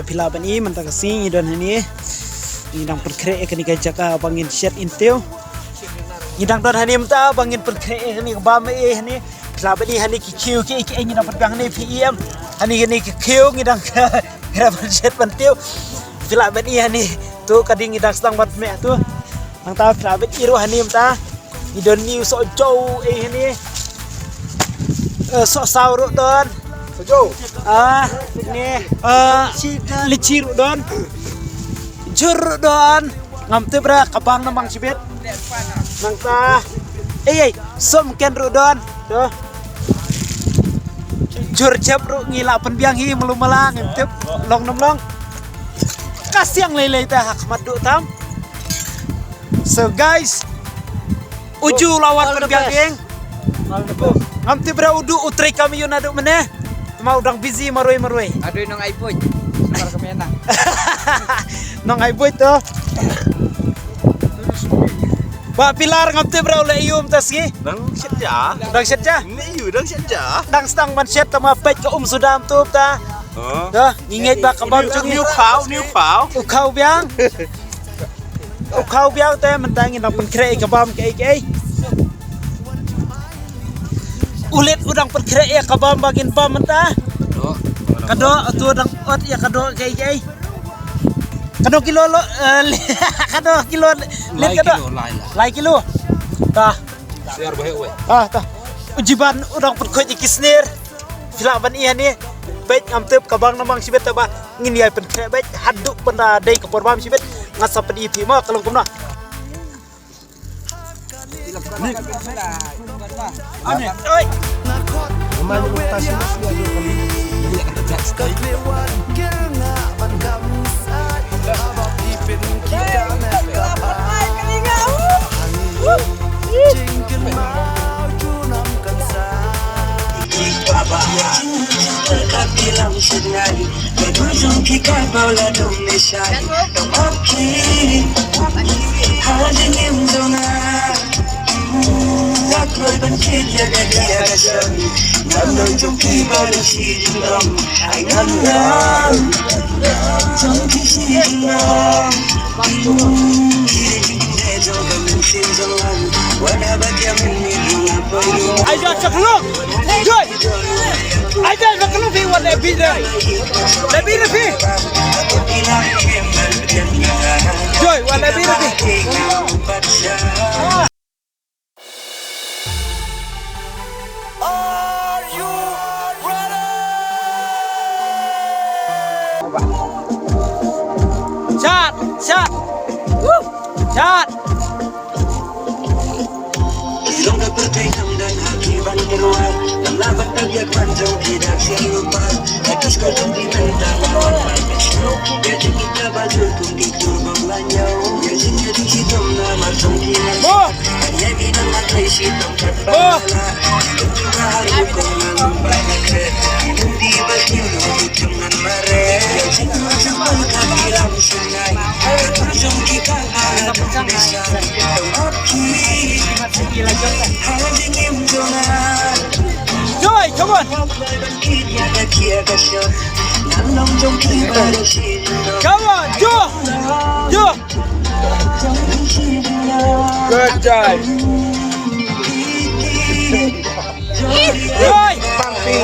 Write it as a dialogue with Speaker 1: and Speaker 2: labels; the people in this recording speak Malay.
Speaker 1: pila bani mentang sing idon hani idang perkre kani kajaka bangin shet intiu idang don hani mta bangin perkre kani bam hani pila bani hani kiu ki idang pergang ni pm hani kiu idang kira shet pentiu pila bani hani tu kading idang sedang bat me tu nang ta pila bani iru hani mta idon ni so jow hani so sauru don
Speaker 2: Sejo.
Speaker 1: Ni licir don. Jur don. Ngam tu bra kabang namang sibet. Nang ta. Som ken ru don. Tuh. Jur jab ru ngila penbiang hi melumalang ngintip long nom long. Kasiang lele ta hakmat du tam. So guys, uju lawan penbiang geng. Ngam tu bra udu utri kami yun adu meneh. Mau udang busy marui.
Speaker 3: Aduh nong iPhone. Semar kemana?
Speaker 1: Nong iPhone tuh. Pak Pilar ngapte bra oleh ium taski.
Speaker 2: Dang setja. Ini yu dang setja.
Speaker 1: Dang stang man set tama pet ke sudam tu ta. Dah, inget ba kabam chung
Speaker 2: New pháo.
Speaker 1: Ukau biang. Ukau biang teh mentangin nang penkre kabam ke. Ulit udang perkira ya kabam bagin bam mentah. Kado tu udang ot ya kado kai. Kado kilo lo kado kilo lit kado. Lai kilo. Tah.
Speaker 2: Siar bahe we.
Speaker 1: Tah. Ujiban udang perkoi ikisnir. Filaban iya ni. Baik ngamtep kabang namang sibet ba ngin ya perkira baik haduk benda dai ke porbam sibet ngasap di pima kalau kumna. Ane, oi.
Speaker 2: Kemarin mutasi masih ada kali. Dia kata jak sekali.
Speaker 4: Tôi vẫn chết cho đến kia đã dần Ngắm nơi trong khi bao lần chỉ đừng lòng Hãy ngắm ngắm Trong khi chỉ đừng lòng Khi để cho cả mình xin dòng lòng What have I done in me do not for you
Speaker 1: Aja cekluk. Joy. Aja cekluk fi wala bi dai. Lebih lebih. Joy wala bi lebih. Shot. Shot.
Speaker 4: Dòng đã bước thấy thầm đơn hạ khi văn hero làm la vẫn đang việc quan trọng thì đã xem ngược mắt hãy cứ có thông tin mình đã có con phải biết sâu để cho chúng ta bao giờ cùng đi cùng vòng lại nhau nhớ xin nhớ thì chỉ thầm là mà trong khi này hãy nhớ vì năm mắt thấy chỉ tổng thật bao la đừng chúng ta hãy cùng ngang bài này kề đừng đi bất nhiều nỗi thì trong ngăn mà rẽ nhớ xin nhớ trong mắt ta đi làm xuân này trong khi các bạn là trong đời sáng đồng óc khi
Speaker 1: Joy, come on. Come on, Jo.
Speaker 2: Good job.
Speaker 1: Joy.
Speaker 2: Pangpi.